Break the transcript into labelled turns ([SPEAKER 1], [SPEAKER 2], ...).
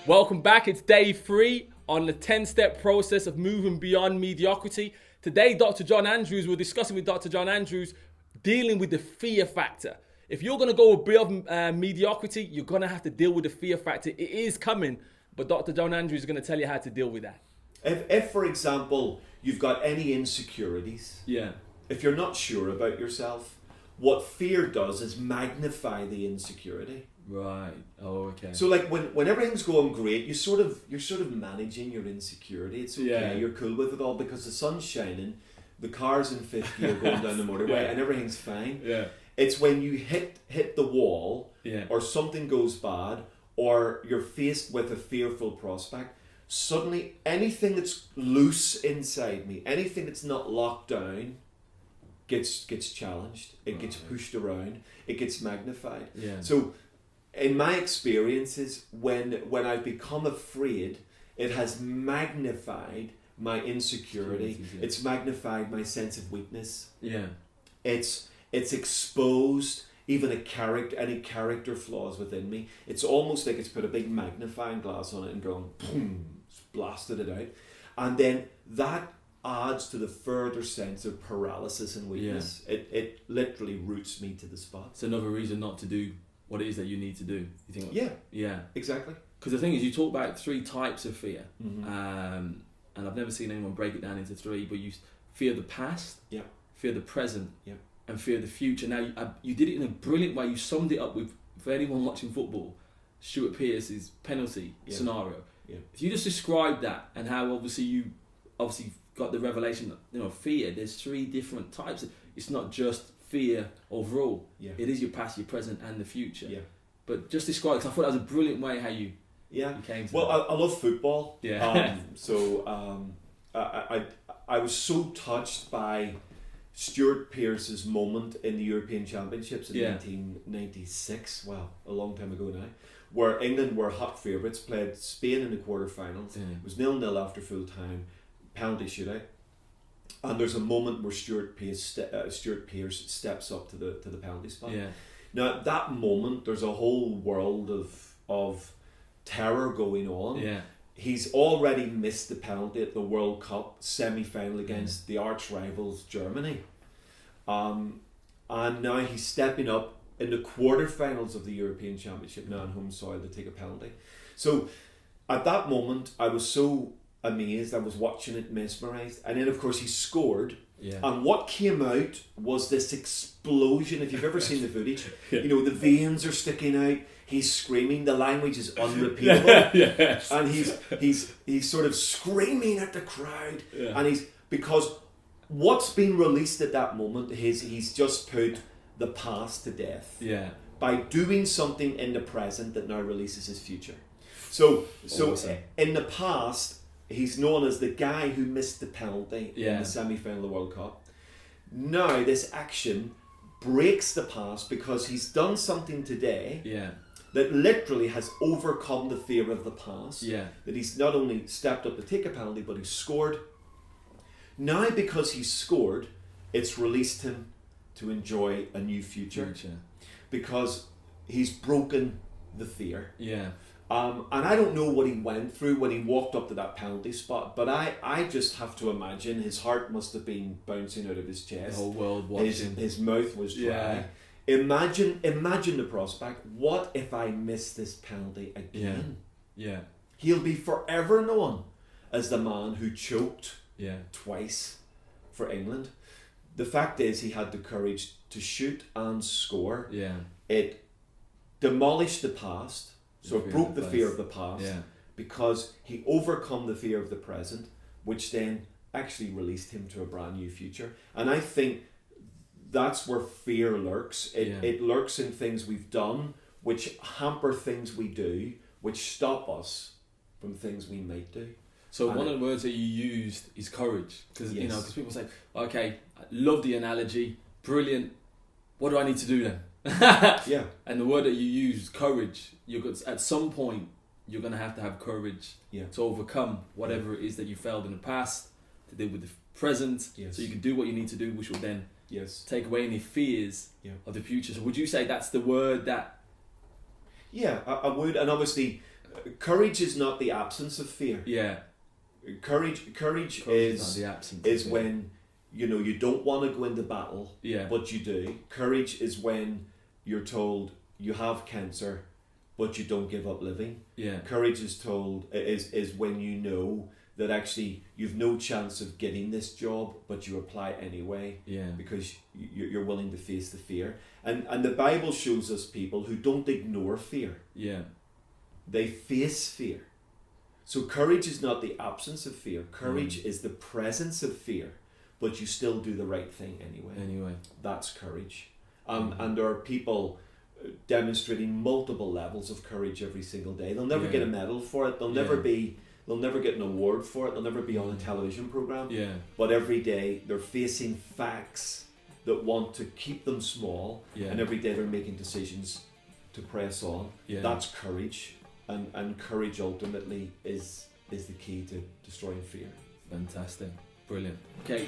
[SPEAKER 1] Welcome back. It's day 3 on the 10-step process of moving beyond mediocrity. Today, Dr. John Andrews, we're discussing with Dr. John Andrews, dealing with the fear factor. If you're going to go beyond mediocrity, you're going to have to deal with the fear factor. It is coming, but Dr. John Andrews is going to tell you how to deal with that.
[SPEAKER 2] If, for example, you've got any insecurities, if you're not sure about yourself, what fear does is magnify the insecurity.
[SPEAKER 1] Right. Oh, okay.
[SPEAKER 2] So, like when everything's going great, you're sort of managing your insecurity. It's okay. Yeah. You're cool with it all because the sun's shining, the car's in fifth gear going down the motorway, and everything's fine.
[SPEAKER 1] Yeah.
[SPEAKER 2] It's when you hit the wall, or something goes bad, or you're faced with a fearful prospect. Suddenly, anything that's loose inside me, anything that's not locked down, gets challenged. It gets pushed around. It gets magnified.
[SPEAKER 1] Yeah.
[SPEAKER 2] So, in my experiences, when I've become afraid, it has magnified my insecurity. It's magnified my sense of weakness.
[SPEAKER 1] Yeah.
[SPEAKER 2] It's exposed even any character flaws within me. It's almost like it's put a big magnifying glass on it and gone boom, it's blasted it out, and then that adds to the further sense of paralysis and weakness. Yeah. It literally roots me to the spot.
[SPEAKER 1] It's another reason not to do what it is that you need to do. You think?
[SPEAKER 2] Yeah, exactly.
[SPEAKER 1] Because the thing is, you talk about 3 types of fear, and I've never seen anyone break it down into 3. But you fear the past, fear the present, and fear the future. Now you did it in a brilliant way. You summed it up with, for anyone watching football, Stuart Pearce's penalty scenario. Yeah. If you just describe that and how you got the revelation that fear. There's 3 different types. It's not just fear overall. Yeah. It is your past, your present, and the future. Yeah. But just describe, because I thought that was a brilliant way how you came to that.
[SPEAKER 2] I love football.
[SPEAKER 1] Yeah.
[SPEAKER 2] I was so touched by Stuart Pearce's moment in the European Championships in 1996. Wow, a long time ago now. Where England were hot favourites, played Spain in the quarterfinals. It was 0-0 after full time, penalty shootout. And there's a moment where Stuart Pearce steps up to the penalty spot. Yeah. Now at that moment, there's a whole world of terror going on. Yeah. He's already missed the penalty at the World Cup semi-final against the arch rivals Germany, and now he's stepping up in the quarterfinals of the European Championship now on home soil to take a penalty. So at that moment, I was so amazed. I was watching it, mesmerised, and then of course he scored. Yeah. And what came out was this explosion. If you've ever seen the footage, the veins are sticking out. He's screaming. The language is unrepeatable.
[SPEAKER 1] Yes.
[SPEAKER 2] And he's sort of screaming at the crowd. Yeah. And because what's been released at that moment is he's just put the past to death. Yeah. By doing something in the present that now releases his future. So awesome. In the past, he's known as the guy who missed the penalty in the semi-final of the World Cup. Now this action breaks the past because he's done something today that literally has overcome the fear of the past. Yeah. That he's not only stepped up to take a penalty, but he's scored. Now because he's scored, it's released him to enjoy a new future. Because he's broken the fear. Yeah. And I don't know what he went through when he walked up to that penalty spot, but I just have to imagine his heart must have been bouncing out of his chest.
[SPEAKER 1] The whole world watching.
[SPEAKER 2] His mouth was dry. Yeah. Imagine the prospect. What if I miss this penalty again? Yeah. He'll be forever known as the man who choked twice for England. The fact is, he had the courage to shoot and score. Yeah. It demolished the past. So it broke the fear of the past because he overcome the fear of the present, which then actually released him to a brand new future. And I think that's where fear lurks. It lurks in things we've done, which hamper things we do, which stop us from things we might do.
[SPEAKER 1] So one of the words that you used is courage. Because because people say, okay, I love the analogy, brilliant. What do I need to do then? And the word that you use, courage, at some point you're going to have courage to overcome whatever it is that you failed in the past, to deal with the present, so you can do what you need to do, which will then take away any fears of the future. So would you say that's the word that...
[SPEAKER 2] Yeah, I would. And obviously courage is not the absence of fear.
[SPEAKER 1] Yeah.
[SPEAKER 2] Courage is
[SPEAKER 1] not the absence
[SPEAKER 2] is
[SPEAKER 1] of
[SPEAKER 2] when you don't want to go into battle, but you do. Courage is when you're told you have cancer, but you don't give up living.
[SPEAKER 1] Yeah.
[SPEAKER 2] Courage is when you know that actually you've no chance of getting this job, but you apply anyway.
[SPEAKER 1] Yeah.
[SPEAKER 2] Because you're willing to face the fear. And the Bible shows us people who don't ignore fear.
[SPEAKER 1] Yeah.
[SPEAKER 2] They face fear. So courage is not the absence of fear. Courage is the presence of fear, but you still do the right thing anyway. That's courage. And there are people demonstrating multiple levels of courage every single day. They'll never get a medal for it. They'll never get an award for it. They'll never be on a television program.
[SPEAKER 1] Yeah.
[SPEAKER 2] But every day they're facing facts that want to keep them small, and every day they're making decisions to press on. Yeah. That's courage. And courage ultimately is the key to destroying fear.
[SPEAKER 1] Fantastic. Brilliant. Okay.